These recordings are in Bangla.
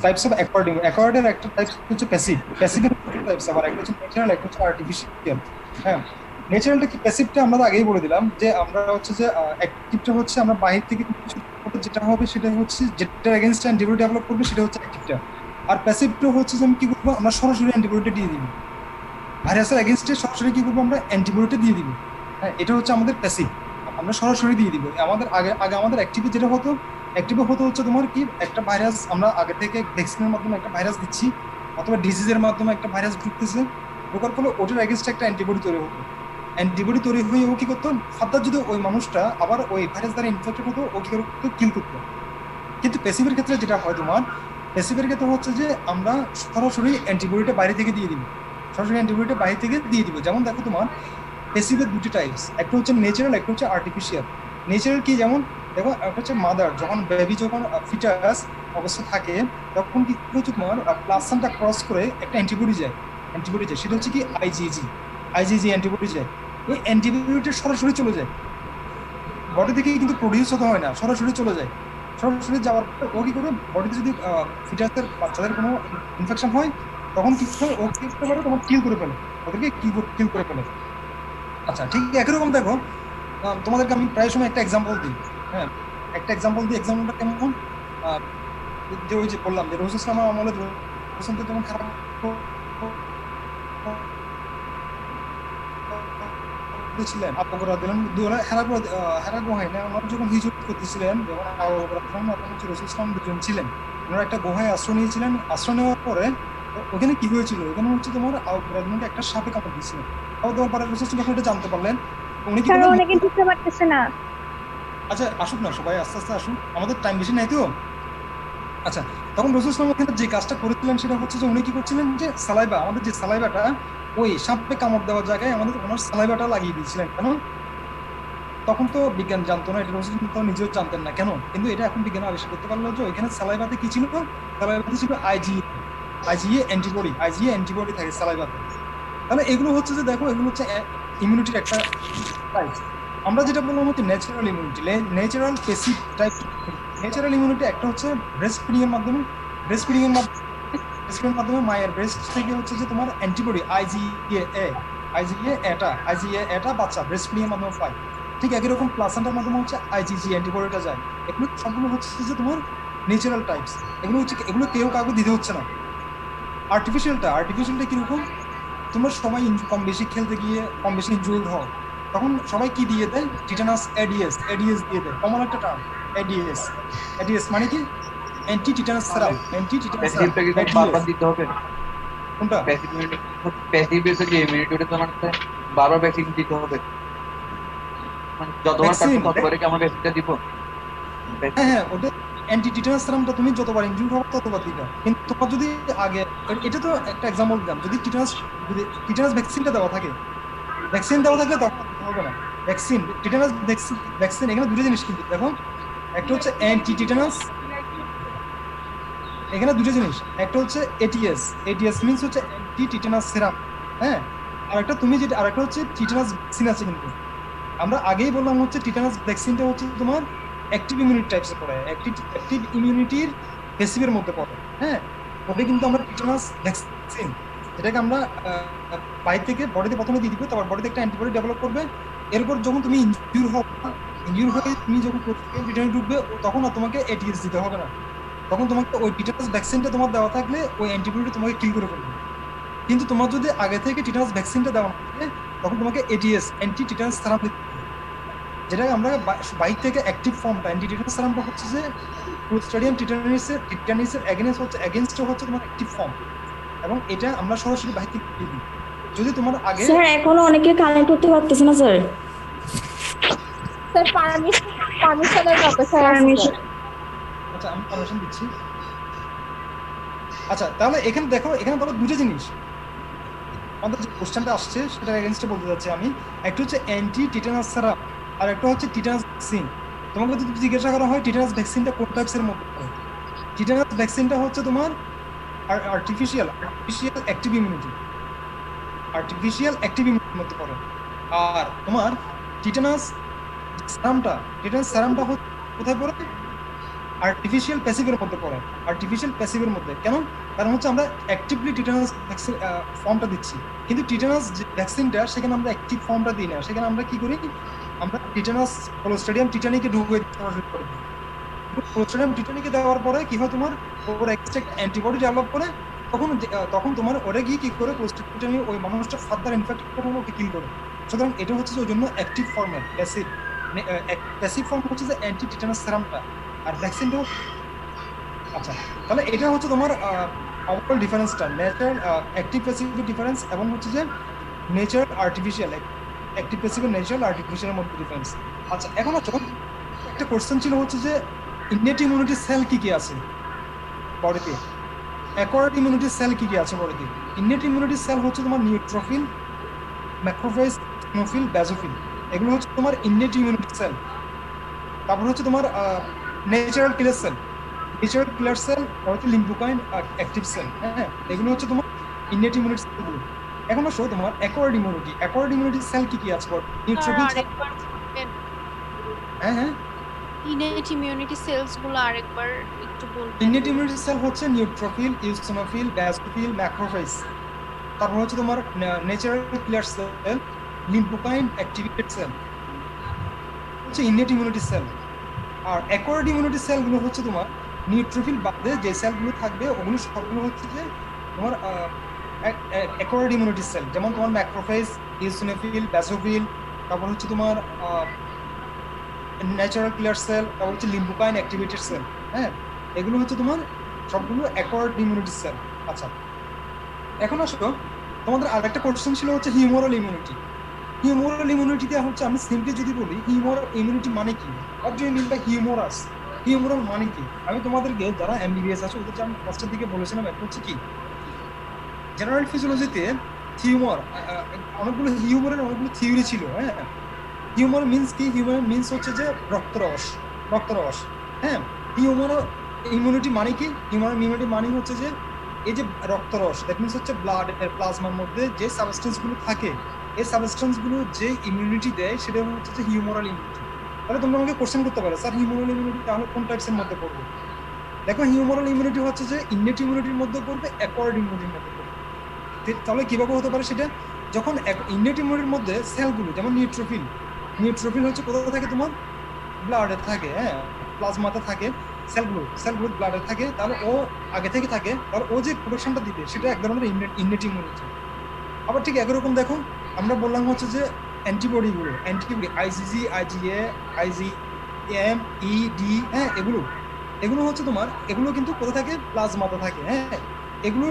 Types of according. অ্যাকর্ডের একটা টাইপস হচ্ছে প্যাসিভ। প্যাসিভের টাইপস আবার একটা হচ্ছে ন্যাচারাল, একটা হচ্ছে আর্টিফিশিয়াল। হ্যাঁ, ন্যাচারালটা কি, প্যাসিভটা আমরা তো আগেই বলে দিলাম যে আমরা হচ্ছে যে অ্যাক্টিভটা হচ্ছে আমরা বাইরে থেকে কিছু যেটা হবে সেটা হচ্ছে যেটা এগেইনস্ট অ্যান্টিবডি ডেভেলপ করবে সেটা হচ্ছে অ্যাক্টিভটা। আর প্যাসিভটা হচ্ছে যে আমি কি করবো, আমরা সরাসরি অ্যান্টিবডিটা দিয়ে দিব। ভাইরাসের এগেইনস্টে সরাসরি কি করবো, আমরা অ্যান্টিবডিটা দিয়ে দিব। হ্যাঁ, এটা হচ্ছে আমাদের প্যাসিভ, আমরা সরাসরি দিয়ে দিব। আমাদের আগে আগে আমাদের অ্যাক্টিভে যেটা হতো, অ্যাক্টিভে হতো হচ্ছে তোমার কি, একটা ভাইরাস আমরা আগে থেকে ভ্যাকসিনের মাধ্যমে একটা ভাইরাস দিচ্ছি, অথবা ডিজিজের মাধ্যমে একটা ভাইরাস ঢুকতেছে, ঢোকার ফলে ওটার এগেইনস্টে একটা অ্যান্টিবডি তৈরি হতো। অ্যান্টিবডি তৈরি হয়ে ও কি করতো, ফার্দার যদি ওই মানুষটা আবার ওই ভাইরাস দ্বারা ইনফেক্টেড হতো, ও কি করতো, কিল করতো। কিন্তু প্যাসিভের ক্ষেত্রে যেটা হয় তোমার, প্যাসিভের ক্ষেত্রে হচ্ছে যে আমরা সরাসরি অ্যান্টিবডিটা বাইরে থেকে দিয়ে দিব, সরাসরি অ্যান্টিবডিটা বাইরে থেকে দিয়ে দিব। যেমন দেখো তোমার প্যাসিভের দুটি টাইপস, একটা হচ্ছে ন্যাচারাল, একটা হচ্ছে আর্টিফিশিয়াল। ন্যাচারাল কি, যেমন দেখো একটা হচ্ছে মাদার যখন বেবি যখন ফিটাস অবস্থা থাকে, তখন কি হচ্ছে তোমার প্লাসেন্টা ক্রস করে একটা অ্যান্টিবডি যায়, অ্যান্টিবডি যায়, সেটা হচ্ছে কি আইজিজি, আইজিজি অ্যান্টিবডি যায়। এই অ্যান্টিবডিটা সরাসরি চলে যায় বডি থেকে, কিন্তু প্রডিউস হতে হয় না, সরাসরি চলে যায়। সরাসরি যাওয়ার পরে ও কি করবে, বডিতে যদি ফিটাসের বাচ্চাদের কোনো ইনফেকশন হয়, তখন কি হয়, ও কি করতে পারে, তোমার কিল করে ফেলে, ওদেরকে কিল করে ফেলে। আচ্ছা, ঠিক একই রকম দেখো, তোমাদেরকে আমি প্রায় সময় একটা এক্সাম্পল দিই। হ্যাঁ, একটা এক্সাম্পল দিই, এক্সাম্পলটা কেমন, আহ, যে ওই যে বললাম যে রসুল ইসলাম আমলে রসুল তো যেমন খারাপ ছিলেন, আবু বকর রাদিয়াল্লাহু আনহু দুজন হেরা গুহায় না, ওনারা যখন হিজরত করতেছিলেন, যখন আবু বকর রাদিয়াল্লাহু আনহু এবং হচ্ছে রাসূল সাল্লাল্লাহু আলাইহি ওয়াসাল্লাম দুজন ছিলেন, ওনারা একটা গুহায় আশ্রয় নিয়েছিলেন। আশ্রয় নেওয়ার পরে ওখানে কি হয়েছিল, ওখানে হচ্ছে তোমার আবু বকর রাদিয়াল্লাহু আনহুকে একটা সাপে কামড় দিয়েছিল। খাওয়া দাওয়ার পরে রাসূল যখন এটা জানতে পারলেন, উনি কি স্যার করলেন, অনেকে ঢুকতে পারতেছে না। আচ্ছা আসুক না সবাই, আস্তে আস্তে আসুন, আমাদের টাইম বেশি নাই তো। আচ্ছা, তখন রসুল সাল্লাল্লাহু আলাইহি ওয়াসাল্লাম ওখানে যে কাজটা করেছিলেন সেটা হচ্ছে যে উনি কি করছিলেন, যে সালাইবা, আমাদের যে সালাইবাটা ওই সাপে কামড় দেওয়ার জায়গায় আমাদের ওনার সালাইবাটা লাগিয়ে দিয়েছিলেন। কেন? তখন তো বিজ্ঞান জানতো না, এটা রসুল তো নিজেও জানতেন না কেন, কিন্তু এটা এখন বিজ্ঞান আবিষ্কার করতে পারলো যে ওইখানে সালাইবাতে কি ছিল, সালাইবাতে ছিল IGA, IGA antibody, IGA antibody থাকে সালাইবাতে। তাহলে এগুলো হচ্ছে যে দেখো, এগুলো হচ্ছে ইমিউনিটির একটা টাইপ। আমরা যেটা বললাম হচ্ছে natural immunity, natural passive type. Natural immunity একটা হচ্ছে ব্রেস্ট ফিডিং এর মাধ্যমে, ব্রেস্ট ফিডিং এর মাধ্যমে, ব্রেস্ট ফিডিং এর মাধ্যমে মায়ের ব্রেস্ট থেকে হচ্ছে যে তোমার অ্যান্টিবডি আইজিএ, আইজিএ এটা বাচ্চা ব্রেস্ট ফিডিং এর মাধ্যমে পায়। ঠিক একই রকম প্লাসেন্টার মাধ্যমে হচ্ছে আইজিজি অ্যান্টিবডিটা যায়। এগুলো সবগুলো হচ্ছে যে তোমার ন্যাচারাল টাইপস। এগুলো হচ্ছে এগুলো কেউ কাউকে দিতে হচ্ছে না। আর্টিফিশিয়ালটা কিরকম, তোমরা সবাই কম বেশি খেলতে গিয়ে কম বেশি ইনজুর্ড হও, তখন সবাই কি দিয়ে দেয়, টিটানাস এডিএস, এডিএস দিয়ে দেয়, কমন একটা টার্ম, এডিএস। এডিএস মানে কি, অ্যান্টি টিটানাস তাহলে সেরাম, অ্যান্টি টিটানাস সেরাম, প্যাসিভটা কি তোমার এটিএস। বারবার দিতে হবে? কোনটা? প্যাসিভ ইমিউনিটি, প্যাসিভ এর যে ইমিউনিটি ওটা তোমার হচ্ছে বারবার ভ্যাকসিন দিতে হবে, মানে যতবার পারছো ভ্যাকসিন, ততবারই কি আমার ভ্যাকসিনটা দিব? হ্যাঁ হ্যাঁ, ওটা অ্যান্টি টিটানাস সেরামটা তুমি যতবার ইনজুর হবে ততবার দিবা। কিন্তু তোমার যদি আগে, এটা তো একটা এক্সাম্পল দিলাম, যদি টিটানাস ভ্যাকসিনটা দেওয়া থাকে, ভ্যাকসিন দেওয়া থাকলে তখন দিতে হবে না। ভ্যাকসিন, টিটানাস ভ্যাকসিন, ভ্যাকসিন এখানে দুটো জিনিস কিন্তু দেখো, একটা হচ্ছে অ্যান্টি টিটানাস, এখানে দুটো জিনিস, একটা হচ্ছে এটিএস, এটিএস মিন্স হচ্ছে অ্যান্টি টিটানাস সিরাম। হ্যাঁ, আর একটা তুমি যেটা, আর একটা হচ্ছে টিটানাস ভ্যাকসিন আছে কিন্তু। আমরা আগেই বললাম হচ্ছে টিটানাস ভ্যাকসিনটা হচ্ছে তোমার অ্যাক্টিভ ইমিউনিটি টাইপসে পড়ে, অ্যাক্টিভ ইমিউনিটির প্যাসিভের মধ্যে পড়ে। হ্যাঁ, ওটা কিন্তু আমরা টিটানাস ভ্যাকসিন, যেটাকে আমরা বাইরে থেকে বডিতে প্রথমে দিয়ে দিব, তারপর বডিতে একটা অ্যান্টিবডি ডেভেলপ করবে। এরপর যখন তুমি ইনজিউর হবে, ইনজিউর হয়ে তুমি যখন রিটার্নে ঢুকবে, তখন আর তোমাকে এটিএস দিতে হবে না, তখন তোমাকে ওই টিটানাস ভ্যাকসিনটা তোমার দেওয়া থাকলে ওই অ্যান্টিবডি তোমাকে কিল করে ফেলবে। কিন্তু তোমার যদি আগে থেকে টিটানাস ভ্যাকসিনটা দেওয়া না থাকে, তখন তোমাকে এটিএস, অ্যান্টি টিটানাস সেরাম দিতে হবে। যেটা আমরা বাইর থেকে অ্যাক্টিভ ফর্মটা অ্যান্টি টিটানাস সেরামটা হচ্ছে যে ক্লোস্ট্রিডিয়াম টিটানিসের এগেনস্ট হচ্ছে তোমার অ্যাক্টিভ ফর্ম, এবং এটা আমরা সরাসরি বাইরে থেকে দিয়ে দিই। যদি তোমার আগে, স্যার এখনো অনেকে কানেক্ট করতে পারতেছে না স্যার। স্যার পারমিশনের অপেক্ষায় আছে স্যার। আচ্ছা আমি পারমিশন দিচ্ছি। আচ্ছা তাহলে এখানে দেখো, এখানে ধরো দুটো জিনিস আমাদের যে কোশ্চেনটা আসছে সেটার এগেনস্টে বলতে যাচ্ছি আমি। একটা হচ্ছে অ্যান্টি টিটানাস সেরাম, আর একটা হচ্ছে টিটানাস ভ্যাকসিন। তোমাকে যদি জিজ্ঞাসা করা হয় টিটানাস ভ্যাকসিনটা কোন টাইপসের মধ্যে পড়ে, টিটানাস ভ্যাকসিনটা হচ্ছে তোমার artificial active immunity, artificial active ইমিউনিটির মধ্যে পড়ে। আর তোমার টিটানাস সেরামটা, টিটানাস সেরামটা কোথায় পড়ে, আর্টিফিশিয়াল প্যাসিভের মধ্যে পড়ে। আর্টিফিশিয়াল প্যাসিভের মধ্যে কেন? কারণ হচ্ছে আমরা অ্যাক্টিভলি টিটানাস ভ্যাকসিন ফর্মটা দিচ্ছি, কিন্তু টিটানাস ভ্যাকসিনটা সেখানে আমরা অ্যাক্টিভ ফর্মটা দিই না, সেখানে আমরা কি করি, আমরা টিটানাস ক্লোস্ট্রিডিয়াম টিটানিকে ঢুকিয়ে সরাসরি করে দিই। ক্লোস্ট্রিডিয়াম টিটানিকে দেওয়ার পরে কি হয়, তোমার ওর একটা অ্যান্টিবডি ডেভেলপ করে, তখন তোমার ওরা গিয়ে কি করে ক্লোস্ট্রিডিয়াম টিটানি ওই মানুষটা ফার্দার ইনফেক্ট করে ওকে কিল করে। সুতরাং এটা হচ্ছে যে ওই জন্য অ্যাক্টিভ ফর্মের প্যাসিভ। প্যাসিভ ফর্ম হচ্ছে যে অ্যান্টি টিটানাস সেরামটা, আর ভ্যাকসিনটাও। আচ্ছা, তাহলে এটা হচ্ছে তোমার ওভারঅল ডিফারেন্সটা, ন্যাচারাল অ্যাক্টিভ প্যাসিভের ডিফারেন্স এবং হচ্ছে যে নেচারাল আর্টিফিশিয়াল, অ্যাক্টিভ প্যাসিভের ন্যাচারাল আর্টিফিশিয়ালের মধ্যে ডিফারেন্স। আচ্ছা, এখন হচ্ছে একটা কোশ্চেন ছিল হচ্ছে যে ইননেট ইমিউনিটি সেল কি কি আছে বডিতে, অ্যাকোয়ার্ড ইমিউনিটি সেল কি কি আছে বডিতে। ইননেট ইমিউনিটি সেল হচ্ছে তোমার নিউট্রোফিল, ম্যাক্রোফেজ, ইনোফিল, ব্যাজোফিল, এগুলো হচ্ছে তোমার ইননেট ইমিউনিটি সেল। তারপর হচ্ছে তোমার ন্যাচারাল কিলার সেল, ন্যাচারাল কিলার সেল, হচ্ছে লিম্ফোকাইন, অ্যাক্টিভ সেল। হ্যাঁ, এগুলো হচ্ছে তোমার ইননেট ইমিউনিটি সেলগুলো। এখন আসো তোমার acquired immunity, acquired immunity cell কি কি আছে নিউট্রোফিল। হ্যাঁ হ্যাঁ, ইনেট ইমিউনিটি সেলস গুলো আরেকবার একটু বলবেন? ইননেট ইমিউনিটি সেল হচ্ছে নিউট্রোফিল, ইওসিনোফিল, ব্যাসোফিল, ম্যাক্রোফেজ। তারপর হচ্ছে তোমার ন্যাচারাল কিলার সেল, লিম্ফোকাইন, অ্যাক্টিভেটেড সেল, হচ্ছে ইননেট ইমিউনিটি সেল। আর অ্যাকোয়ার্ড ইমিউনিটি সেলগুলো হচ্ছে তোমার নিউট্রোফিল বাদে যে সেলগুলো থাকবে ওগুলো সবগুলো হচ্ছে যে তোমার অ্যাকোয়ার্ড ইমিউনিটি সেল, যেমন তোমার ম্যাক্রোফেজ, ইওসিনোফিল, ব্যাসোফিল, তারপর হচ্ছে তোমার ন্যাচারাল কিলার সেল, তারপর হচ্ছে লিম্ফোকাইন, অ্যাক্টিভেটেড সেল। হ্যাঁ, এগুলো হচ্ছে তোমার সবগুলো অ্যাকোয়ার্ড ইমিউনিটি সেল। আচ্ছা, এখন আসো তোমাদের আর একটা কোশ্চেন ছিল হচ্ছে হিউমোরাল ইমিউনিটি। হিউমোরাল ইমিউনিটিতে হচ্ছে আমি সিম্পলি যদি বলি হিউমোরাল ইমিউনিটি মানে কি, what do you mean by humorous, humoral মানে কি। আমি তোমাদেরকে যারা এমবিবিএস আছে ওদের আমি ফার্স্টের দিকে বলেছিলাম একটা হচ্ছে কি, জেনারেল ফিজিওলজিতে হিউমার অনেকগুলো হিউমারের অনেকগুলো থিওরি ছিল। হ্যাঁ, হিউমার মিনস কি, হিউমার মিনস হচ্ছে যে রক্তরস, রক্তরস। হ্যাঁ, হিউমারাল ইমিউনিটি মানে কি, হিউমারাল ইমিউনিটি মানে হচ্ছে যে এই যে রক্তরস, দ্যাট মিনস হচ্ছে ব্লাড প্লাজমার মধ্যে যে সাবস্টেন্সগুলো থাকে, এই সাবস্টেন্সগুলো যে ইমিউনিটি দেয় সেটা হচ্ছে যে হিউমোরাল ইমিউনিটি। তাহলে তোমরা আমাকে কোশ্চেন করতে পারো, স্যার হিউমোরাল ইমিউনিটি তাহলে কোন টাইপসের মধ্যে পড়বে? দেখো, হিউমোরাল ইমিউনিটি হচ্ছে যে ইননেট ইমিউনিটির মধ্যে পড়বে, অ্যাকোয়ার্ড ইমিউনিটির মধ্যে পড়বে। তাহলে কিভাবে হতে পারে সেটা, যখন ইননেট ইমিউনিটির মধ্যে সেলগুলো যেমন নিউট্রোফিল, নিউট্রোফিল হচ্ছে কোথাও থাকে, তোমার ব্লাডে থাকে। হ্যাঁ, প্লাজমাতে থাকে সেলগুলো ব্লাডে থাকে, তাহলে ও আগে থেকে থাকে, তাহলে ও যে প্রোডাকশনটা দিবে সেটা এক ধরনের ইননেট ইমিউনিটি। আবার ঠিক একই রকম দেখো, আমরা বললাম হচ্ছে যে অ্যান্টিবডিগুলো, antibody IgG, IgA, IgM, ID, হ্যাঁ, এগুলো হচ্ছে তোমার, এগুলো কিন্তু কোথায় থাকে, প্লাজমাতে থাকে। হ্যাঁ, এগুলো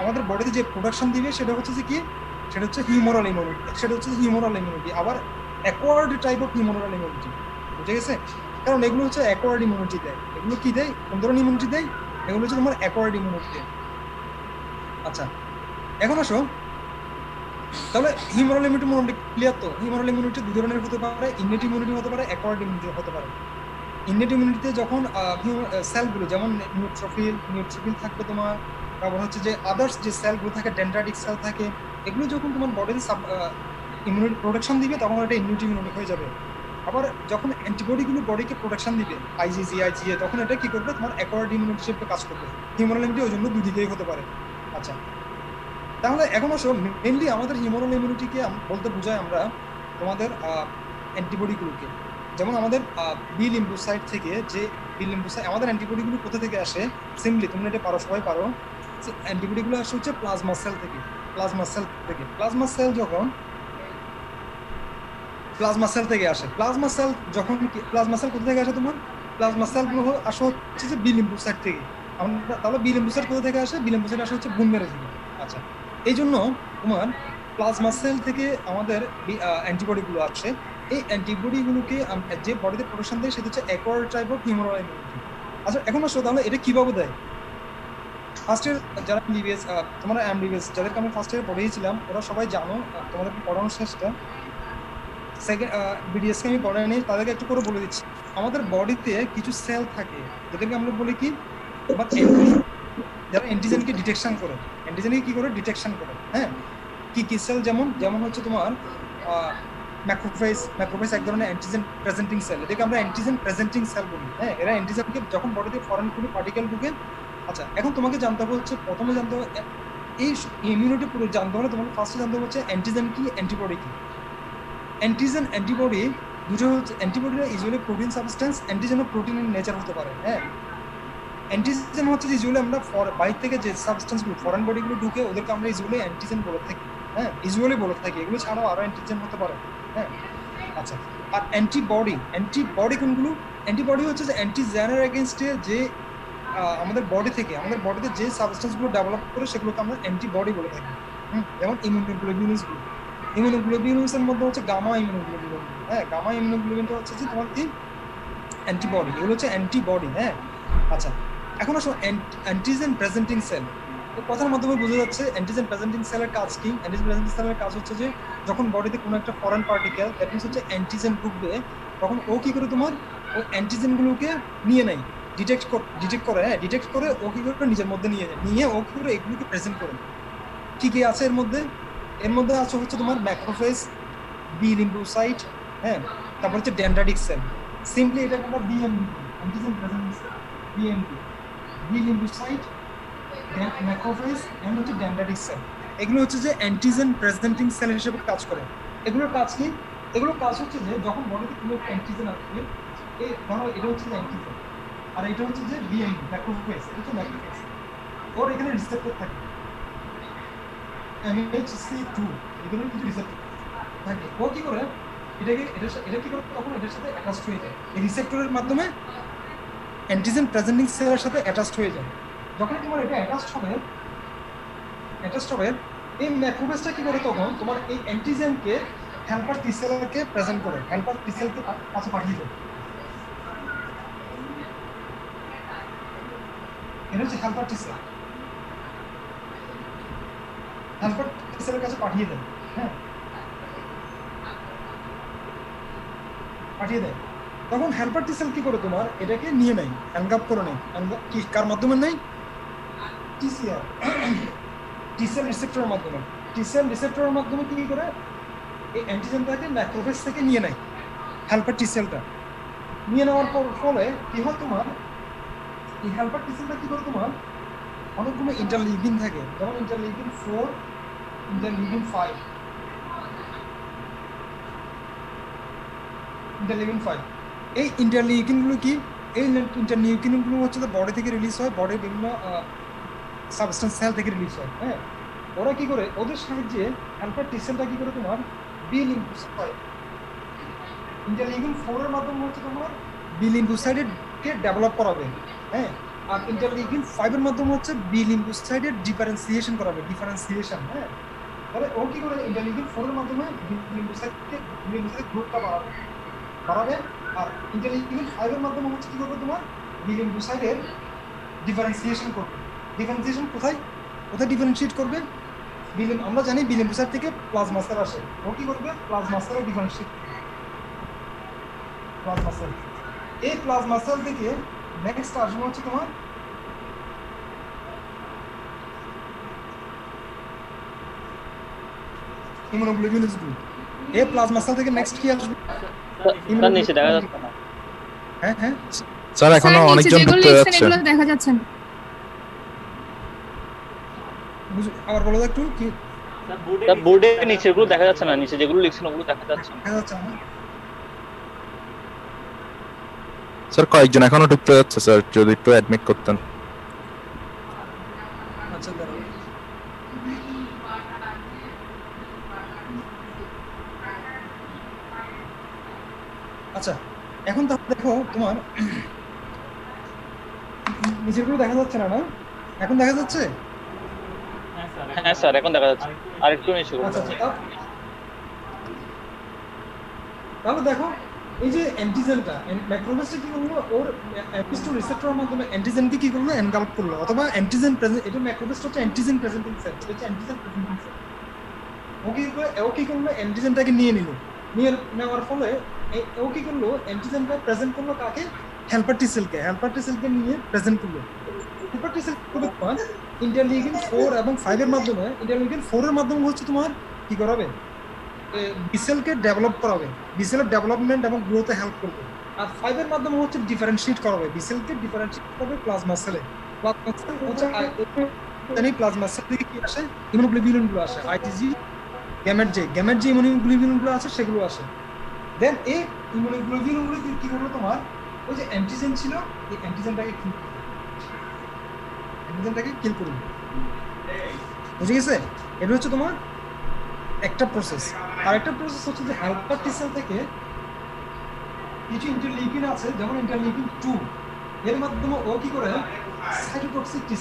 আমাদের বডিতে যে প্রোডাকশন দিবে সেটা হচ্ছে যে কি, সেটা হচ্ছে হিউমোরাল ইমিউনিটি, আবার acquired type of humoral immunity. বুঝে গেছে? কারণ এগুলো হচ্ছে অ্যাকোয়ার্ড ইমিউনিটি দেয়। এগুলো কি দেয়, কোন ধরনের ইমিউনিটি দেয়? এগুলো হচ্ছে তোমার অ্যাকোয়ার্ড ইমিউনিটি দেয়। আচ্ছা, এখন আসো তাহলে হিউমোরাল ইমিউনিটি ক্লিয়ার তো? হিউমোরাল ইমিউনিটি দুই ধরনের হতে পারে, ইননেট ইমিউনিটি হতে পারে, অ্যাকোয়ার্ড ইমিউনিটি হতে পারে। ইননেট ইমিউনিটিতে যখন সেলগুলো যেমন নিউট্রোফিল থাকবে তোমার, তারপর হচ্ছে যে আদার্স যে সেলগুলো থাকে, ডেন্ড্রাইটিক সেল থাকে, এগুলো যখন তোমার বডিতে ইমিউনিটি প্রোটেকশন দিবে তখন এটা ইমিউনিটি হয়ে যাবে। আবার যখন অ্যান্টিবডিগুলো বডিকে প্রোটেকশন দিবে, আইজিজি, আইজিএ, তখন এটা কি করবে, তোমার অ্যাকোয়ার্ড ইমিউনিটি হিসেবে কাজ করবে। হিউমোরাল ইমিউনিটি ওই জন্য দুই দিকেই হতে পারে। আচ্ছা, তাহলে এখন আসো মেনলি আমাদের হিউমোরাল ইমিউনিটিকে বলতে বোঝায় আমরা তোমাদের অ্যান্টিবডিগুলোকে, যেমন আমাদের বি লিম্ফোসাইট থেকে, যে বি লিম্ফোসাইট আমাদের অ্যান্টিবডিগুলো কোথা থেকে আসে, সিম্পলি তোমরা এটা পারো, সবাই পারো, অ্যান্টিবডিগুলো আসে হচ্ছে প্লাজমা সেল থেকে। প্লাজমা সেল যখন প্লাজমা সেল থেকে আসে, প্লাজমা সেল কোথা থেকে আসে, তোমার প্লাজমা সেলগুলো আসে হচ্ছে যে বি লিম্ফোসাইট থেকে। আমরা তাহলে বি লিম্ফোসাইট কোথা থেকে আসে, বি লিম্ফোসাইট আসে হচ্ছে বোন ম্যারো থেকে। আচ্ছা, এই জন্য তোমার প্লাজমা সেল থেকে আমাদের অ্যান্টিবডিগুলো আসে। এই অ্যান্টিবডিগুলোকে যে বডিতে প্রোটেকশন দেয় সেটা হচ্ছে acquired type of humoral immunity. আচ্ছা, এখন আসো তাহলে এটা কিভাবে দেয়। ফার্স্ট ইয়ার যারা এমবিবিএস, তোমরা এমবিবিএস যাদেরকে আমি ফার্স্ট ইয়ার পড়িয়েছিলাম ওরা সবাই জানো, তোমাদেরকে পড়ানোর শেষটা সেকেন্ড বিডিএসকে আমি পড়াইনি, তাদেরকে একটু করে বলে দিচ্ছি। আমাদের বডিতে কিছু সেল থাকে যেটাকে আমরা বলি কি, যারা অ্যান্টিজেনকে ডিটেকশন করে, অ্যান্টিজেনকে কি করে ডিটেকশন করে। হ্যাঁ, কি সেল, যেমন হচ্ছে তোমার ম্যাক্রোফেজ এক ধরনের অ্যান্টিজেন প্রেজেন্টিং সেল, এটাকে আমরা অ্যান্টিজেন প্রেজেন্টিং সেল বলি। হ্যাঁ, এরা অ্যান্টিজেনকে যখন বডিতে ফরেন কোনো পার্টিকেল ঢুকে। আচ্ছা, এখন তোমাকে জানতে হবে হচ্ছে, প্রথমে জানতে হবে এই ইমিউনিটি পুরো জানতে হলে তোমাকে ফার্স্টে জানতে হবে হচ্ছে অ্যান্টিজেন কি, অ্যান্টিবডি কি। অ্যান্টিজেন অ্যান্টিবডি দুটো হচ্ছে, অ্যান্টিবডিটা ইউজুয়ালি প্রোটিন সাবস্টেন্স, অ্যান্টিজেনও প্রোটিনের নেচার হতে পারে। হ্যাঁ, অ্যান্টিজেন হচ্ছে ইউজুয়ালি আমরা বাইরে থেকে যে সাবস্টেন্সগুলো ফরেন বডিগুলো ঢুকে ওদেরকে আমরা ইউজুয়ালি অ্যান্টিজেন বলে থাকি। হ্যাঁ, ইউজুয়ালি বলে থাকি, এগুলো ছাড়াও আরো অ্যান্টিজেন হতে পারে। হ্যাঁ, আচ্ছা, আর অ্যান্টিবডি কোনগুলো? অ্যান্টিবডি হচ্ছে যে অ্যান্টিজেনের এগেনস্টে যে আমাদের বডি থেকে, আমাদের বডিতে যে সাবস্টেন্সগুলো ডেভেলপ করে সেগুলোকে আমরা অ্যান্টিবডি বলে থাকি। যেমন ইমিউনোগ্লোবিউলিনসের মধ্যে হচ্ছে গামা ইমিউনোগ্লোবিউলিন। হ্যাঁ, গামা ইমিউনোগ্লোবিউলিনটা হচ্ছে যে তোমার কি অ্যান্টিবডি, এগুলো হচ্ছে অ্যান্টিবডি। হ্যাঁ, আচ্ছা, এখন আসো অ্যান্টিজেন প্রেজেন্টিং সেল। এই কথার মাধ্যমে বোঝা যাচ্ছে অ্যান্টিজেন প্রেজেন্টিং সেলের কাজ কি। অ্যান্টিজেন প্রেজেন্টিং সেলের কাজ হচ্ছে যে যখন বডিতে কোনো একটা ফরেন পার্টিকেল, দ্যাট মিনস হচ্ছে অ্যান্টিজেন ঢুকবে, তখন ও কি করে তোমার ওই অ্যান্টিজেনগুলোকে নিয়ে নেয়, ডিটেক্ট করে। হ্যাঁ, ডিটেক্ট করে ও কি করে নিজের মধ্যে নিয়ে ও কি করে এগুলোকে প্রেজেন্ট করে। কি কি আছে এর মধ্যে? এর মধ্যে আছে হচ্ছে তোমার ম্যাক্রোফেজ, বি লিম্ফোসাইট। হ্যাঁ, তারপর হচ্ছে ডেনড্রাইটিক সেল। সিম্পলি এটাকে আমরা BMP, antigen presenting cell, BMP, B lymphocyte, macrophage and হচ্ছে ডেনড্রাইটিক সেল। এগুলো হচ্ছে যে অ্যান্টিজেন প্রেজেন্টিং সেল হিসেবে কাজ করে। এগুলোর কাজ কি? এগুলোর কাজ হচ্ছে যে যখন বডিতে কোনো অ্যান্টিজেন আসবে, এই ধরো এটা হচ্ছে অ্যান্টিজেন, আর এটা হচ্ছে যে বিএমপি, ম্যাক্রোফেজ, এটা হচ্ছে ম্যাক্রোফেজ। ওর এখানে রিসেপ্টর থাকে MHC2, এগুলো কিছু রিসেপ্টর থাকে। ও কি করে এটা কি করে তখন এটার সাথে অ্যাটাচড হয়ে যায়, এই রিসেপ্টরের মাধ্যমে অ্যান্টিজেন প্রেজেন্টিং সেলের সাথে অ্যাটাচড হয়ে যায়। যখন তোমার এটা অ্যাটাচড হবে, এই ম্যাক্রোফেজটা কি করে তখন তোমার এই অ্যান্টিজেনকে হেল্পার টি সেলকে প্রেজেন্ট করে, হেল্পার টি সেলকে কাছে পাঠিয়ে দেয়। এটা হচ্ছে হেল্পার টি সেল, হেল্পার টি সেলের কাছে পাঠিয়ে দেয়। হ্যাঁ, পাঠিয়ে দেয়। তখন হেল্পার টি সেল কি করে তোমার এটাকে নিয়ে নেয়, এনগাপ করে নেয়। কি কার মাধ্যমে নেয়? টিসিআর, টি সেল রিসেপ্টরের মাধ্যমে। টি সেল রিসেপ্টরের মাধ্যমে কি করে এই অ্যান্টিজেনটাকে ম্যাক্রোফেজ থেকে নিয়ে নেয়, হেল্পার টি সেলটা নিয়ে নেওয়ার ফলে কি হয় তোমার এই হেল্পার টি সেলটা কি করে তোমার অনেকগুলো ইন্টারলিউকিন থাকে, যেমন ইন্টারলিউকিন 4, ইন্টারলিউকিন 5, এই ইন্টারলিউকিনগুলো কি? এই ইন্টারলিউকিনগুলো হচ্ছে বডি থেকে রিলিজ হয়, বডির বিভিন্ন সাবস্টেন্স সেল থেকে রিলিজ হয়। হ্যাঁ, ওরা কি করে ওদের সাহায্যে হেল্পার টি সেলটা কি করে তোমার বি লিম্ফোসাইট, ইন্টারলিউকিন 4 এর মাধ্যমে হচ্ছে তোমার বি লিম্ফোসাইটকে ডেভেলপ করাবে। হ্যাঁ, আর ইন্টারলিউকিন 5 এর মাধ্যমে হচ্ছে বি লিম্ফোসাইটের ডিফারেন্সিয়েশন করাবে। হ্যাঁ, তাহলে ও কি করে ইন্টারলিউকিন 4 এর মাধ্যমে বি লিম্ফোসাইট গ্রুপটা বাড়াবে, আর ইন্টারলিউকিন 5 এর মাধ্যমে হচ্ছে কি করবে তোমার বি লিম্ফোসাইটের ডিফারেন্সিয়েশন করবে। ডিফারেন্সিয়েশন কোথায় ডিফারেন্সিয়েট করবে? আমরা জানি বি লিম্ফোসাইট থেকে প্লাজমা সেল আসে, ও কি করবে প্লাজমা সেলে ডিফারেন্সিয়েট করবে। প্লাজমা সেল, এই প্লাজমা সেল থেকে নেক্সট আসবে হচ্ছে তোমার ইমিউনোগ্লোবিউলিনস গ্রুপ। এই প্লাজমা সেল থেকে নেক্সট কি আসবে? স্যার নিচে দেখা যাচ্ছে না। হ্যাঁ স্যার এখনো অনেকজন ঢুকতে যাচ্ছে। এগুলো দেখা যাচ্ছে না। আবার বলো একটু কি? স্যার বোর্ডের নিচে গুলো দেখা যাচ্ছে না, নিচে যেগুলো লিখছেন ওগুলো দেখা যাচ্ছে না। দেখা যাচ্ছে না। স্যার কয়েকজন এখনো ঢুকতে যাচ্ছে স্যার, যদি একটু অ্যাডমিট করতেন। আচ্ছা দাঁড়াও। আচ্ছা, এখন তাহলে দেখো তোমার নিচের গুলো দেখা যাচ্ছে না, না এখন দেখা যাচ্ছে? হ্যাঁ স্যার এখন দেখা যাচ্ছে, আরেকটু নিচে গুলো। আচ্ছা, তাহলে দেখো এই যে অ্যান্টিজেনটা ম্যাক্রোফেজটা কি করলো, ওর অ্যাপিস্টোল রিসেপ্টরের মাধ্যমে অ্যান্টিজেনকে কি করলো এনগালপ করলো, অথবা অ্যান্টিজেন প্রেজেন্ট, এটা ম্যাক্রোফেজটা হচ্ছে অ্যান্টিজেন প্রেজেন্টিং সেল, এটা হচ্ছে অ্যান্টিজেন প্রেজেন্টিং সেল। ও কি করলো অ্যান্টিজেনটাকে নিয়ে নেওয়ার ফলে ও কি করলো অ্যান্টিজেনটা প্রেজেন্ট করলো কাকে? হেল্পার টি সেলকে নিয়ে প্রেজেন্ট করলো। হেল্পার টি সেল করবে তোমার ইন্টারলিউকিন 4 এবং 5 এর মাধ্যমে। ইন্টারলিউকিন 4 এর মাধ্যমে হচ্ছে তোমার কি করাবে বিসেলকে ডেভেলপ করাবে, বিসেলের ডেভেলপমেন্ট এবং গ্রোথে হেল্প করবে। আর 5 এর মাধ্যমে হচ্ছে ডিফারেন্সিয়েট করাবে, বিসেলকে ডিফারেন্সিয়েট করবে প্লাজমা সেলে। প্লাজমা সেল হচ্ছে জানি প্লাজমা সেল থেকে কি আসে, ইমিউনোগ্লোবিউলিন গুলো আসে, আইটিজি, গ্যামেট যে ইমিউনোগ্লোবিউলিন গুলো আছে সেগুলো আসে। দেন এই ইমিউনোগ্লোবিউলিন গুলো কি করবে, তোমার ওই যে অ্যান্টিজেন ছিল এই অ্যান্টিজেনটাকে কিল করবে। বুঝে গেছে? এটা হচ্ছে তোমার একটা প্রসেস। আর একটা প্রসেস হচ্ছে যে হেল্পার টি সেল থেকে কিছু ইন্টারলিউকিন আছে, যেমন ইন্টারলিউকিন 2, এর মাধ্যমে ও কি করে সাইটোটক্সিক টি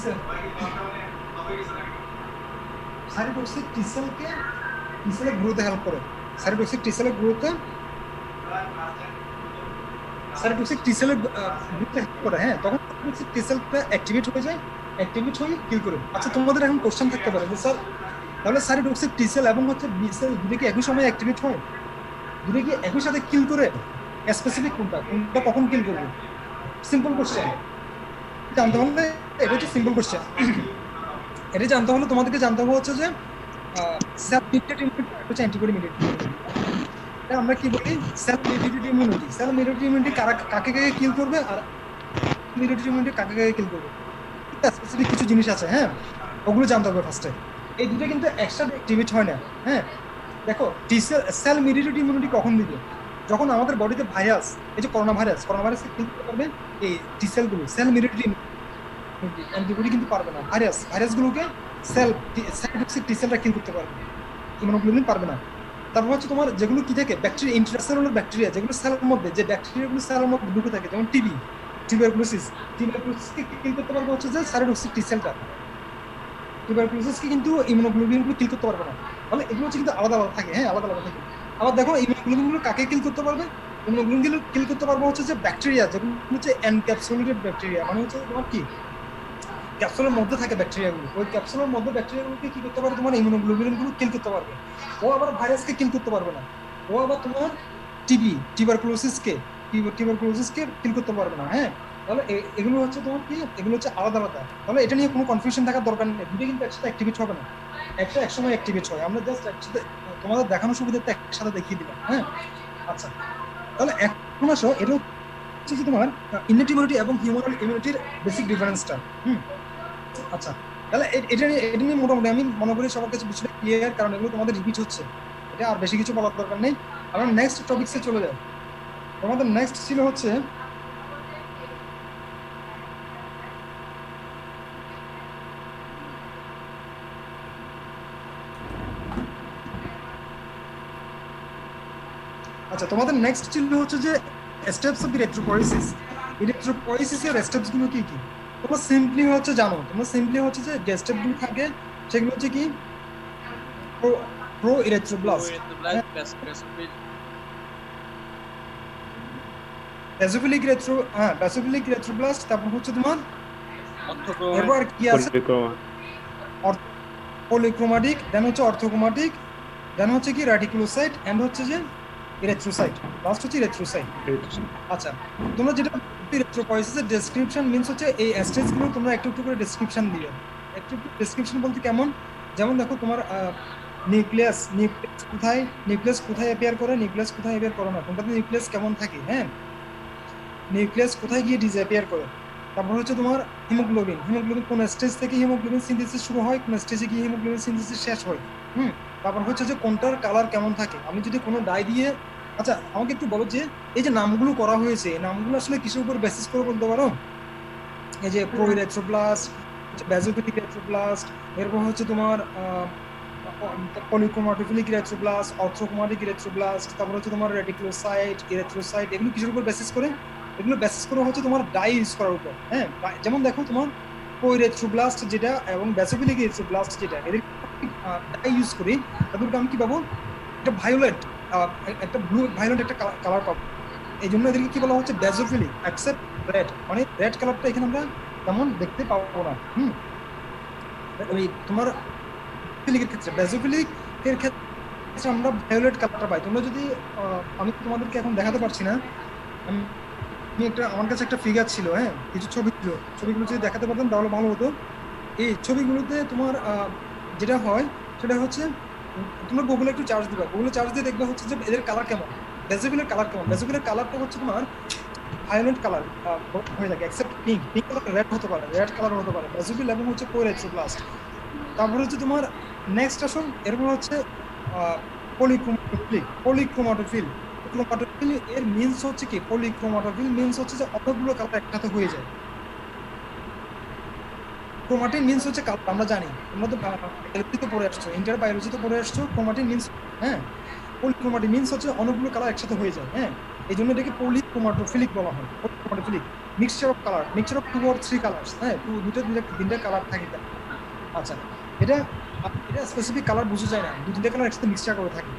সেলের গ্রোথে হেল্প করে, সাইটোটক্সিক টি সেলের গ্রোথে হেল্প করে। হ্যাঁ, তখন সাইটোটক্সিক টি সেলটা অ্যাক্টিভেট হয়ে কিল করে। আচ্ছা, তোমাদের এখন কোশ্চেন থাকতে পারে যে স্যার তাহলে সাইটোটক্সিক টি সেল এবং হচ্ছে বি সেল দুটো কি একই সময় অ্যাক্টিভেট হয়, দুটো কি একই সাথে কিল করে? স্পেসিফিক কোনটা কখন কিল করবে? সিম্পল কোশ্চেন জানতে হলে, এটা হচ্ছে সিম্পল কোশ্চেন। এটা জানতে হলে তোমাদেরকে জানতে হবে হচ্ছে যে সেল মিডিয়েটেড ইমিউনিটি হচ্ছে অ্যান্টিবডি মিডিয়েটেড ইমিউনিটি। এটা আমরা কি বলি? Cell mediated immunity. Cell mediated immunity কাকে কিল করবে আর মিডিয়েটেড ইমিউনিটি কাকে কিল করবে, স্পেসিফিক কিছু জিনিস আছে। হ্যাঁ, ওগুলো জানতে হবে ফার্স্টে। এই দুটো কিন্তু একসাথে অ্যাক্টিভেট হয় না। হ্যাঁ, দেখো সেল মিডিয়েটেড ইমিউনিটি কখন দিবে? যখন আমাদের বডিতে ভাইরাস, এই যে করোনা ভাইরাসকে কিল করতে পারবে এই টি সেলগুলো, সেল মিডিয়েটেড ইমিউনিটি। অ্যান্টিবডি কিন্তু পারবে না, ভাইরাসগুলোকে সাইটোটক্সিক টি সেলটা কিল করতে পারবে, ইমিউনোগ্লোবিউলিন পারবে না। তারপর হচ্ছে তোমার যেগুলো কি থাকে, ব্যাকটেরিয়া, ইন্ট্রাসেলুলার ব্যাকটেরিয়া, যেগুলো সেলের মধ্যে, যে ব্যাকটেরিয়াগুলো সেলের মধ্যে ঢুকে থাকে, যেমন টিউবারকুলোসিসকে কিল করতে পারবে হচ্ছে যে সাইটোটক্সিক টি সেলটা। টিউবারকুলোসিসকে কিন্তু ইমিউনোগ্লোবিউলিনগুলো কিল করতে পারবে না। তাহলে এগুলো হচ্ছে কিন্তু আলাদা থাকে। হ্যাঁ, আলাদা থাকে। আবার দেখো ইমিউনোগ্লোবিউলিনগুলো কাকে কিল করতে পারবে? ইমিউনোগ্লোবিউলিনগুলো কিল করতে পারবে হচ্ছে যে ব্যাকটেরিয়া, যেগুলো হচ্ছে এনক্যাপসুলেটেড ব্যাকটেরিয়া, মানে হচ্ছে তোমার কি ক্যাপসুলের মধ্যে থাকে ব্যাকটেরিয়াগুলো। ওই ক্যাপসুলের মধ্যে ব্যাকটেরিয়াগুলোকে কি করতে পারবে? তোমার ইমিউনোগ্লোবিউলিনগুলো কিল করতে পারবে। ও আবার ভাইরাসকে কিল করতে পারবে না। ও আবার তোমার টিউবারকুলোসিসকে কিল করতে পারবে না। হ্যাঁ, তাহলে এগুলো হচ্ছে তোমার কি, এগুলো হচ্ছে আলাদা। তাহলে এটা নিয়ে কোনো কনফিউশন থাকার দরকার নেই। দুটো কিন্তু একসাথে অ্যাক্টিভেট হবে না, একটা একসময় অ্যাক্টিভেট হয়। আমরা জাস্ট একসাথে তোমাদের দেখানোর সুবিধাতে একসাথে দেখিয়ে দিলাম। হ্যাঁ, আচ্ছা, তাহলে এখন আসো, এটা হচ্ছে যে তোমার ইননেট ইমিউনিটি এবং হিউম্যান ইমিউনিটির বেসিক ডিফারেন্সটা। আচ্ছা, তাহলে এটা নিয়ে মোটামুটি আমি মনে করি সবার কাছে বিষয়টা ক্লিয়ার, কারণ এগুলো তোমাদের রিপিট হচ্ছে, এটা আর বেশি কিছু বলার দরকার নেই। আমরা নেক্সট টপিকসে চলে যাই। তোমাদের নেক্সট ছিল হচ্ছে তোমাদের নেক্সট ছিল হচ্ছে যে স্টেপস অফ ইলেকট্রোপোরেসিস। ইলেকট্রোপোরেসিসের স্টেপস গুলো কি? তোমরা সিম্পলি হচ্ছে জানো, যে স্টেপগুলো থাকে সেগুলো হচ্ছে কি, প্রো ইলেকট্রোব্লাস্ট, বেসোফিলিক ইলেকট্রোব্লাস্ট, তারপর হচ্ছে তোমার এরপর কি আছে, পলিক্রোমাটিক, দেন হচ্ছে অর্থোক্রোমাটিক, দেন হচ্ছে কি রেটিকুলোসাইট, এন্ড হচ্ছে যে ইলেকট্রোসাইট, লাস্ট হচ্ছে ইলেকট্রোসাইট। আচ্ছা, তোমরা যেটা ইলেকট্রোপোরেসিসের ডেসক্রিপশন মিন্স হচ্ছে এই স্টেজগুলো তোমরা একটু করে ডেসক্রিপশন দিবে। একটু ডেসক্রিপশন বলতে কেমন? যেমন দেখো তোমার নিউক্লিয়াস কোথায় অ্যাপিয়ার করে, নিউক্লিয়াস কোথায় অ্যাপিয়ার করে না, কোনটাতে নিউক্লিয়াস কেমন থাকে। হ্যাঁ, নিউক্লিয়াস কোথায় গিয়ে ডিসঅ্যাপিয়ার করে। তারপর হচ্ছে তোমার হিমোগ্লোবিন কোন স্টেজ থেকে হিমোগ্লোবিন সিনথেসিস শুরু হয়, কোন স্টেজে গিয়ে হিমোগ্লোবিন সিনথেসিস শেষ হয়। তারপর হচ্ছে যে কোনটার কালার কেমন থাকে। আমি যদি কোনো ডাই দিয়ে, আচ্ছা আমাকে একটু বলো যে এই যে নামগুলো করা হয়েছে, এই নামগুলো আসলে কিসের উপর বেসিস করে বলতে পারো? এই যে প্রো ইলেকট্রোব্লাস্ট, বেসোফিলিক ইলেকট্রোব্লাস্ট, এরপর হচ্ছে তোমার পলিক্রোমাটোফিলিক ইলেকট্রোব্লাস্ট, অর্থোক্রোমাটিক ইলেকট্রোব্লাস্ট, তারপর হচ্ছে তোমার রেটিকুলোসাইট, ইলেকট্রোসাইট, এগুলো কিসের উপর বেসিস করে? এগুলো বেসিস করে হচ্ছে তোমার ডাই ইউজ করার উপর। হ্যাঁ, যেমন দেখো তোমার প্রো ইলেকট্রোব্লাস্ট যেটা এবং বেসোফিলিক ইলেকট্রোব্লাস্ট যেটা, এদের ডাই ইউজ করি, তাদেরকে আমি কি পাবো? একটা ভায়োলেট, একটা ব্লু ভায়োলেট একটা কালার পাবো। এই জন্য এদেরকে কি বলা হচ্ছে? বেসোফিলিক, অ্যাকসেপ্ট রেড, মানে রেড কালারটা এখানে আমরা তেমন দেখতে পাবো না। ওই তোমার বেসোফিলিকের ক্ষেত্রে আমরা ভায়োলেট কালারটা পাই। তোমরা যদি আমি তোমাদেরকে এখন দেখাতে পারছি না, আমি আমার কাছে একটা ফিগার ছিল, হ্যাঁ কিছু ছবি ছিল, ছবিগুলো যদি দেখাতে পারতাম তাহলে ভালো হতো। এই ছবিগুলোতে তোমার যেটা হয় সেটা হচ্ছে তোমরা গুগলে একটু চার্জ দিবা, গুগলে চার্জ দিয়ে দেখবে হচ্ছে যে এদের কালার কেমন, বেসিক্যালি কালার কেমন। বেসিক্যালি কালারটা হচ্ছে তোমার ভায়োলেট কালার হয়ে থাকে, except pink. Pink colour red হতে পারে, রেড কালার হতে পারে বেসিক্যালি, এবং হচ্ছে কোয়েলেট্রোপ্লাস্ট। তারপর হচ্ছে তোমার নেক্সট আসুন, এরপর হচ্ছে পলিক্রোমাটোফিল। পলিক্রোমাটোফিল পলিক্রোমাটোফিল এর মিনস হচ্ছে কি, পলিক্রোমাটোফিল মিনস হচ্ছে যে অনেকগুলো কালার একসাথে হয়ে যায়। ক্রোমাটিন মিনস হচ্ছে কালার, আমরা জানি, তোমরা তো বায়োলজিতে পড়ে আসছো, ইন্টার বায়োলজিতে পড়ে আসছো। ক্রোমাটিন মিনস, হ্যাঁ, পলিক্রোমাটিন মিনস হচ্ছে অনেকগুলো কালার একসাথে হয়ে যায়, হ্যাঁ, এই জন্য এটাকে পলিক্রোমাটোফিলিক বলা হয়। Polychromatophilic mixture of colour, mixture of 2 or 3 colours, হ্যাঁ, তিনটা কালার থাকে। আচ্ছা, এটা এটা স্পেসিফিক কালার বোঝা যায় না, 2-3টা কালার একসাথে মিক্সচার করে থাকে।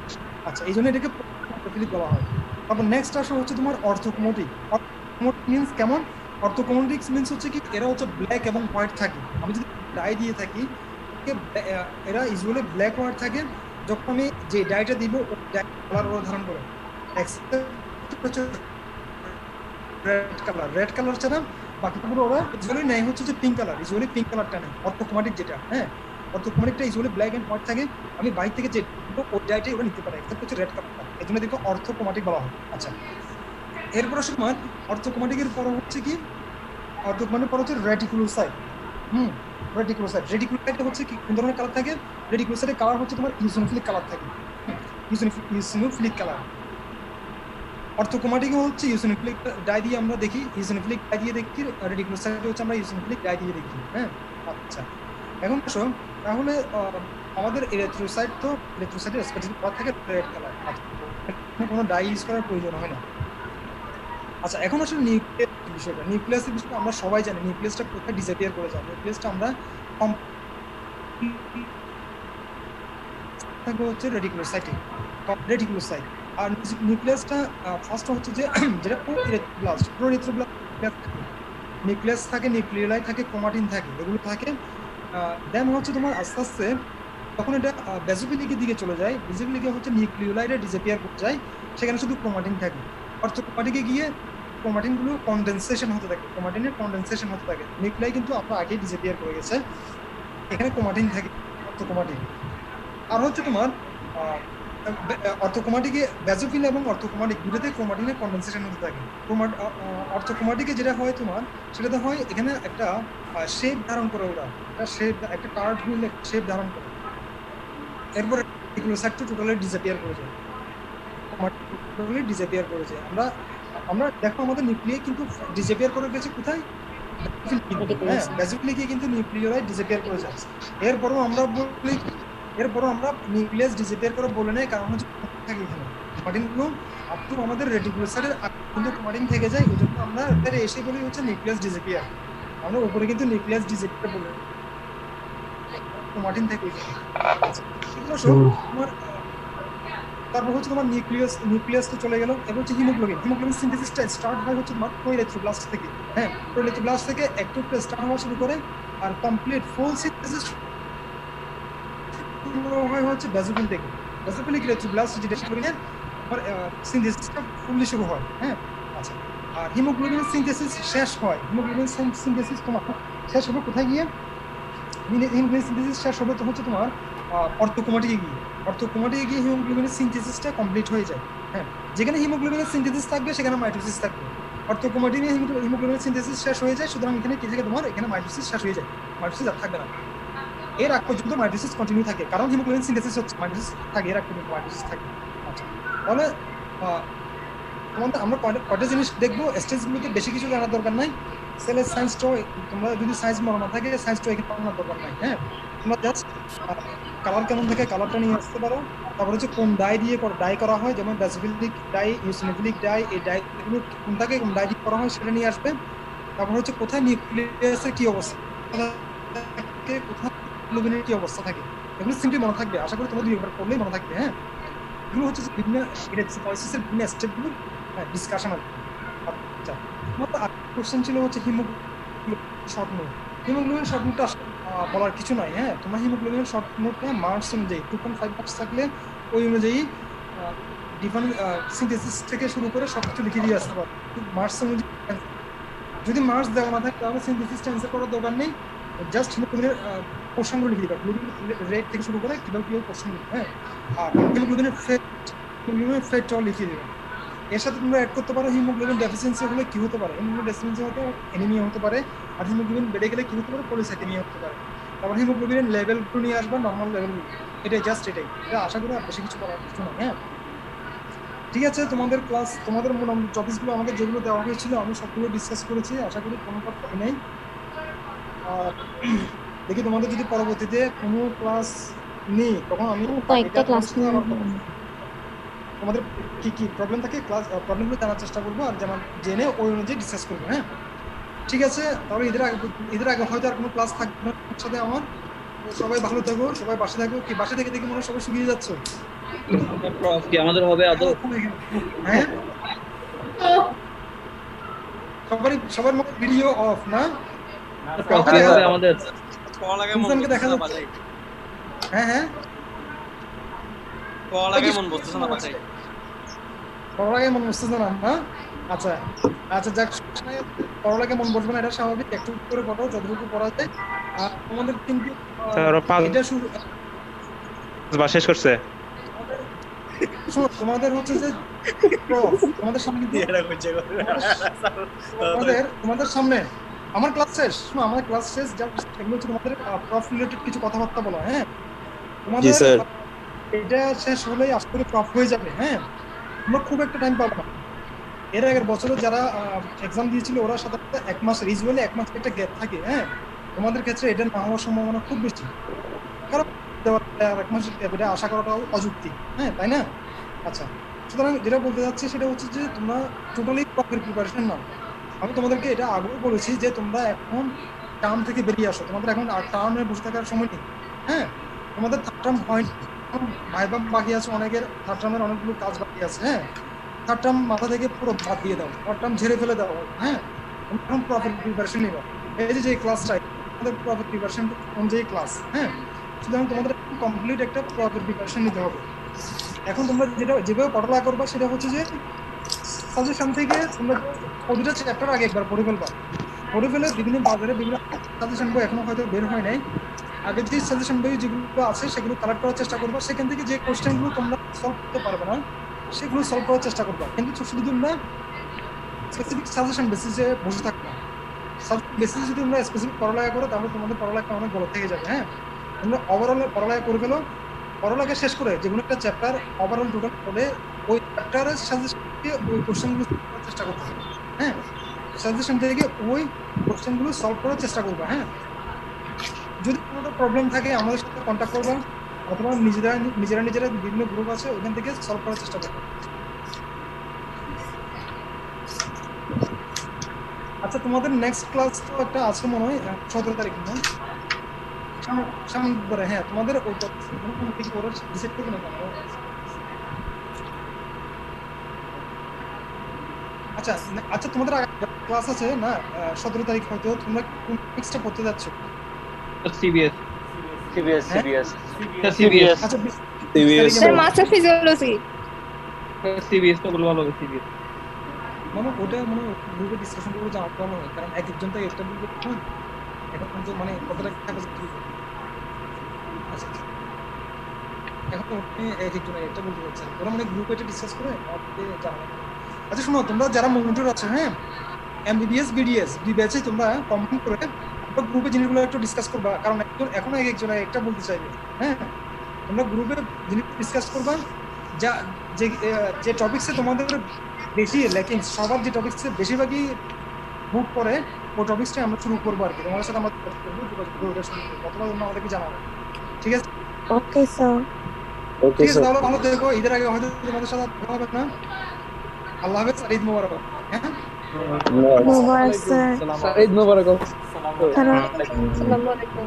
আচ্ছা, এই জন্য এটাকে পলিক্রোমাটোফিলিক বলা হয়। তারপর নেক্সট আসো হচ্ছে তোমার অর্থোক্রোমাটিক। অর্থোক্রোমাটিক মিনস কেমন? অর্থোক্রোমাটিক্স মিনস হচ্ছে কি, এরা হচ্ছে ব্ল্যাক এবং হোয়াইট থাকে। আমি যদি ডাই দিয়ে থাকি, এরা ইউজুয়ালি ব্ল্যাক হোয়াইট থাকে। যখন আমি যে ডাইটা দিব, ওই ডাই কালার ওরা ধারণ করে। রেড কালার, রেড কালার ছাড়া বাকিগুলো ওরা ইউজুয়ালি নেয় হচ্ছে যে পিঙ্ক কালার, ইউজুয়ালি পিঙ্ক কালারটা নেয় অর্থোক্রোমাটিক যেটা, হ্যাঁ। অর্থোক্রোমাটিকটা ইউজুয়ালি ব্ল্যাক এন্ড হোয়াইট থাকে, আমি বাইরে থেকে যে ওই ডাইটাই ওরা নিতে পারে, এক্সেপ্ট হচ্ছে রেড কালারটা, এই জন্য দেখো অর্থোক্রোমাটিক বলা হয়। আচ্ছা, এরপর সময় অর্থোক্রোমাটিকের পর হচ্ছে কি, অর্থোক্রোমাটিক পর হচ্ছে রেটিকুলোসাইট। রেটিকুলোসাইট, রেটিকুলোসাইটটা হচ্ছে কি, কোন ধরনের কালার থাকে? রেটিকুলোসাইটের কালার হচ্ছে তোমার ইউসিনোফিলিক কালার থাকে, ইউসিনোফিলিক কালার। অর্থোক্রোমাটিক হচ্ছে ইউসিনোফিলিক ডাই দিয়ে আমরা দেখি, ইউসিনোফিলিক ডাই দিয়ে দেখি। রেটিকুলোসাইট হচ্ছে আমরা ইউসিনোফিলিক ডাই দিয়ে দেখি, হ্যাঁ। আচ্ছা, এখন আসো তাহলে আমাদের এরিথ্রোসাইট, তো এরিথ্রোসাইটের স্পেসিফিক কালার থাকে রেড কালার, কোনো ডাই ইউজ করার প্রয়োজন হয় না। আচ্ছা, এখন আসলে নিউক্লিয়াস বিষয়টা, নিউক্লিয়াসের বিষয়টা আমরা সবাই জানি, নিউক্লিয়াসটা কোথায় ডিসঅ্যাপিয়ার করে যায়। নিউক্লিয়াসটা আমরা হচ্ছে রেটিকুলোসাইটে, রেটিকুলোসাইট। আর নিউক্লিয়াসটা ফার্স্ট হচ্ছে যে যেটা প্রোইরেথ্রোব্লাস্ট, নিউক্লিয়াস থাকে, নিউক্লিয়াই থাকে, ক্রোমাটিন থাকে, এগুলো থাকে। দেন হচ্ছে তোমার আস্তে আস্তে তখন এটা বেসোফিলিকের দিকে চলে যায়। বেসোফিলিকে হচ্ছে নিউক্লিওলাইডে ডিসঅ্যাপিয়ার করে যায়, সেখানে শুধু ক্রোমাটিন থাকে। অর্থোক্রোমাটিকে গিয়ে ক্রোমাটিনগুলো কনডেনসেশন হতে থাকে, ক্রোমাটিনের কনডেনসেশন হতে থাকে। নিউক্লিয়াই কিন্তু আপনার আগেই ডিসঅ্যাপিয়ার করে গেছে, এখানে ক্রোমাটিন থাকে, অর্থোক্রোমাটিন। আর হচ্ছে তোমার অর্থোক্রোমাটিকে বেসোফিল এবং অর্থোক্রোমাটিক দুটোতে ক্রোমাটিনের কনডেনসেশন হতে থাকে। অর্থোক্রোমাটিকে যেটা হয় তোমার, সেটাতে হয় এখানে একটা শেপ ধারণ করে, ওরা একটা শেপ, একটা কার্ড হুইল শেপ ধারণ করে। এরপর রেটিকুলোসাইটটা টোটালি ডিসঅ্যাপিয়ার করে যায়, টোটালি ডিসঅ্যাপিয়ার করে যায়। আমরা দেখো আমাদের নিউক্লিয়াই কিন্তু ডিসঅ্যাপিয়ার করে গেছে কোথায়? হ্যাঁ, বেসিক্যালি কিন্তু নিউক্লিয়াই ডিসঅ্যাপিয়ার করে যায়। এরপরও আমরা বলি, এরপরও আমরা নিউক্লিয়াস ডিসঅ্যাপিয়ার করে বলে নেই, কারণ হচ্ছে থাকে এখানে ক্রোমাটিনগুলো আপ টু আমাদের রেটিকুলোসাইটের কিন্তু ক্রোমাটিন থেকে যায়, ওই জন্য আমরা এখানে এসে বলি হচ্ছে নিউক্লিয়াস ডিসঅ্যাপিয়ার। আমরা উপরে কিন্তু নিউক্লিয়াস ডিসঅ্যাপিয়ার বলি, ক্রোমাটিন থেকে তোমার। তারপর হচ্ছে তোমার নিউক্লিয়াস তো চলে গেল। এবার হচ্ছে হিমোগ্লোবিন সিনথেসিসটা স্টার্ট হয় হচ্ছে তোমার প্রোইরেথ্রোব্লাস্ট থেকে, হ্যাঁ, প্রোইরেথ্রোব্লাস্ট থেকে একটু স্টার্ট হওয়া শুরু করে, আর কমপ্লিট ফুল সিনথেসিস হয় হচ্ছে বেসোফিল থেকে। বেসোফিলিক রেটিকুলাস যেটা শুরু করে সিনথেসিসটা ফুললি শুরু হয়, হ্যাঁ। আচ্ছা, আর হিমোগ্লোবিনের সিনথেসিস শেষ হয়, হিমোগ্লোবিন সিনথেসিস তোমার শেষ হবে কোথায় গিয়ে? হিমোগ্লোবিন সিনথেসিস শেষ হবে তো হচ্ছে তোমার অর্থোক্রোমাটিকে গিয়ে। অর্থোক্রোমাটিকে গিয়ে হিমোগ্লোবিনের সিনথেসিসটা কমপ্লিট হয়ে যায়, হ্যাঁ। যেখানে হিমোগ্লোবিনের সিনথেসিস থাকবে সেখানে মাইটোসিস থাকবে। অর্থোক্রোমাটিনে হিমোগ্লোবিনের সিনথেসিস শেষ হয়ে যায়, সুতরাং এখানে কি থাকে তোমার? এখানে মাইটোসিস শেষ হয়ে যায়, মাইটোসিস আর থাকবে না। এর আগ পর্যন্ত মাইটোসিস কন্টিনিউ থাকে, কারণ হিমোগ্লোবিন সিনথেসিস হচ্ছে, মাইটোসিস থাকে, এর আগ পর্যন্ত মাইটোসিস থাকে। আচ্ছা, তাহলে তোমাদের আমরা কয়টা জিনিস দেখবো, স্টেজগুলোতে বেশি কিছু জানার দরকার নাই। সেলের সায়েন্সটা তোমরা যদি সায়েন্স মনে থাকে, সায়েন্সটা এখানে পড়ানোর দরকার নাই, হ্যাঁ। তোমরা জাস্ট কালার কেমন থাকে কালারটা নিয়ে আসতে পারো। তারপর হচ্ছে কোন ডাই দিয়ে ডাই করা হয়, যেমন বেসোফিলিক ডাই, ইউসিনোফিলিক ডাই, এই ডাইগুলো কোনটাকে কোন ডাই দিয়ে করা হয় সেটা নিয়ে আসবে। তারপর হচ্ছে কোথায় নিউক্লিয়াসের কি অবস্থা, কোথায় হিমোগ্লোবিনের কি অবস্থা থাকে, এগুলো সিম্পলি মনে থাকবে। আশা করি তোমরা 2 বার পড়লেই মনে থাকবে, হ্যাঁ। এগুলো হচ্ছে বিভিন্ন এরিথ্রোপয়েসিসের বিভিন্ন স্টেপগুলো ডিসকাশন হবে। আচ্ছা, কোশ্চেন ছিল হচ্ছে haemoglobin short note. Haemoglobin short নোটটা বলার কিছু নাই, হ্যাঁ। তোমার হিমোগ্লোবিনের শর্ট নোটটা মার্কস অনুযায়ী 2.5 মার্কস থাকলে ওই অনুযায়ী ডিফারেন্ট সিনথেসিস থেকে শুরু করে সব কিছু লিখে দিয়ে আসতে পারো মার্কস অনুযায়ী। যদি মার্কস দেওয়া না থাকে তাহলে সিনথেসিসটা অ্যান্সার করার দরকার নেই, জাস্ট হিমোগ্লোবিনের পোর্শনগুলো লিখে দিবা, হিমোগ্লোবিন রেট থেকে শুরু করে কিভাবে পোর্শন, হ্যাঁ, আর হিমোগ্লোবিনের ফেটটাও লিখে দিবা। এর সাথে তোমরা অ্যাড করতে পারো হিমোগ্লোবিন ডেফিসিয়েন্সি হলে কি হতে পারে, হিমোগ্লোবিন ডেফিসিয়েন্সি হতে অ্যানিমিয়া হতে পারে, আর হিমোগ্লোবিন বেড়ে গেলে কি হতে পারে, পলিসাইথেমিয়া হতে পারে। তারপর হিমোগ্লোবিনের লেভেলগুলো নিয়ে আসবা নর্মাল লেভেলগুলো, এটাই জাস্ট এটাই, এটা আশা করি আর বেশি কিছু করার কিছু না। হ্যাঁ ঠিক আছে, তোমাদের ক্লাস তোমাদের টপিকসগুলো আমাকে যেগুলো দেওয়া হয়েছিল আমি সবগুলো ডিসকাস করেছি, আশা করি কোনো টপিক নেই। আর দেখি তোমাদের যদি পরবর্তীতে কোনো ক্লাস নেই তখন আমি কয়েকটা ক্লাস তোমাদের কি কি প্রবলেম থাকে ক্লাস প্রবলেমগুলো জানার চেষ্টা করবো, আর যেমন জেনে ওই অনুযায়ী ডিসকাস করবো। হ্যাঁ ঠিক আছে, তাহলে ঈদের আগে হয়তো আর কোনো ক্লাস থাকবে না সাথে আমার। সবাই ভালো থাকো, সবাই বাসে থাকো। কি বাসা থেকে দেখি মনে হয় সবাই শুকিয়ে যাচ্ছ? কি আমাদের হবে আদৌ? হ্যাঁ সবার মধ্যে ভিডিও অফ না? আমাদের ইনসানকে দেখা যাচ্ছে। হ্যাঁ হ্যাঁ পড়ালেগে মন বসতেছে না বাসায়, পড়ালেগে মন বসতেছে না না? আচ্ছা আচ্ছা যাক, পড়ালেগে মন বসবে না এটা স্বাভাবিক, একটু করে পড়ো যতটুকু পড়া যায়। আর তোমাদের কিন্তু এটা শুরু শেষ করছে, তোমাদের হচ্ছে যে তোমাদের সামনে তোমাদের সামনে আমার ক্লাস শেষ, আমার ক্লাস শেষ, এগুলো হচ্ছে তোমাদের প্রফ রিলেটেড কিছু কথাবার্তা বলা। হ্যাঁ তোমাদের এটা শেষ হলেই আশা করি প্রফ হয়ে যাবে। হ্যাঁ তোমরা খুব একটা টাইম পাবো না। এর আগের বছরে যারা এক্সাম দিয়েছিল ওরা সাধারণত 1 মাস রিজুয়ালি 1 মাস একটা গ্যাপ থাকে। হ্যাঁ তোমাদের ক্ষেত্রে এটা না হওয়ার সম্ভাবনা খুব বেশি, কারণ 1 মাসের গ্যাপ এটা আশা করাটাও অযুক্তি। হ্যাঁ তাই না? আচ্ছা সুতরাং যেটা বলতে যাচ্ছি সেটা হচ্ছে যে তোমরা টোটালি প্রপার প্রিপারেশন নাও। আমি তোমাদেরকে এটা আগেও বলেছি যে তোমরা এখন টার্ম থেকে বেরিয়ে আসো, তোমাদের এখন আর টার্মে বসে থাকার সময় নেই। হ্যাঁ তোমাদের থার্ড টার্ম হয়, ভাইবা বাকি আছে অনেকের, থার্ড টার্মের অনেকগুলো কাজ বাকি আছে। হ্যাঁ থার্ড টার্ম মাথা থেকে পুরো বাদ দিয়ে দাও, থার্ড টার্ম ঝেড়ে ফেলে দাও। হ্যাঁ তোমরা এখন প্রপার প্রিপারেশন নিবা। এই যে ক্লাসটা তোমাদের প্রপার প্রিপারেশন অনুযায়ী ক্লাস। হ্যাঁ সুতরাং তোমাদের কমপ্লিট একটা প্রপার প্রিপারেশন নিতে হবে। এখন তোমরা যেভাবে পড়ালেখা করবা সেটা হচ্ছে যে সাজেশন থেকে তোমরা প্রতিটা চ্যাপ্টার আগে একবার পড়ে ফেলবা, পড়ে ফেলে বিভিন্ন বাজারে বিভিন্ন সাজেশন বই এখনো হয়তো বের হয় নাই, আগে যে সাজেশন বই যেগুলো আছে সেগুলো কালেক্ট করার চেষ্টা করবা। সেখান থেকে যে কোশ্চেনগুলো তোমরা সলভ করতে পারবে না সেগুলো সলভ করার চেষ্টা করবা, কিন্তু শুধু তোমরা স্পেসিফিক সাজেশন বেসিসে বসে থাকবে না। সাবজেক্ট বেসিসে যদি তোমরা স্পেসিফিক পড়ালেখা করো তাহলে তোমাদের পড়ালেখা অনেক বড় থেকে যাবে। হ্যাঁ তোমরা ওভারঅল পড়ালেখা করে ফেলো, পড়ালেখা শেষ করে যে কোনো একটা চ্যাপ্টার ওভারঅল টোটাল পড়ে ওই চ্যাপ্টারের সাজেশন থেকে ওই কোশ্চেনগুলো সলভ করার চেষ্টা করতে হবে। হ্যাঁ সাজেশন থেকে ওই কোশ্চেনগুলো সলভ করার চেষ্টা করবা। হ্যাঁ যদি কোনো প্রবলেম থাকে আমাদের সাথে কন্ট্যাক্ট করবা, অথবা নিজেরা বিভিন্ন গ্রুপ আছে ওখান থেকে সলভ করার চেষ্টা করবা। আচ্ছা তোমাদের নেক্সট ক্লাস তো একটা আছে মনে হয় 17 তারিখ না? সামনে পরে। হ্যাঁ তোমাদের ওটা ওরা ডিসাইড করবে না। আচ্ছা আচ্ছা তোমাদের ক্লাস আছে না 17 তারিখ, হয়তো তোমরা কোন টপিকসটা পড়তে যাচ্ছ? সিবিএস আচ্ছা স্যার মাস্টার ফিজিওলজি সিবিএস তো বলবো, ভালো হবে সিবিএস। মানে ওটা মানে গ্রুপে ডিসকাশন করবো যে আমার ভালো হয়, কারণ একজন তো একটা বলবে এখন তো মানে কতটা কাগজ কি। আচ্ছা এখন একজন একটা বলতে পারছেন, ওরা মানে গ্রুপে এটা ডিসকাস করে আমাকে জানাবে। আচ্ছা শোনো, তোমরা যারা মনিটর আছো, হ্যাঁ এমবিবিএস বিডিএস দুই ব্যাচে তোমরা কম্বাইন করে গ্রুপে জিনিসগুলো একটু ডিসকাস করবা, কারণ এখন একজন একটা বলতে চাইবে। হ্যাঁ তোমরা গ্রুপে জিনিস ডিসকাস করবা, যা যে টপিকসে তোমাদের বেশি ল্যাকিং, সবার যে টপিকসে বেশিরভাগই বুক করে ওই টপিকসটা আমরা শুরু করবো আর কি। তোমাদের সাথে আমরা অথবা তোমরা আমাদেরকে জানাবো, ঠিক আছে? Okay sir. ঠিক আছে তাহলে ভালো থেকো, ঈদের আগে হয়তো তোমাদের সাথে দেখা হবে না। আল্লাহ হাফেজ, ঈদ মোবারক। হ্যাঁ মোবারক স্যার। ঈদ মোবারক। আসসালামু আলাইকুম।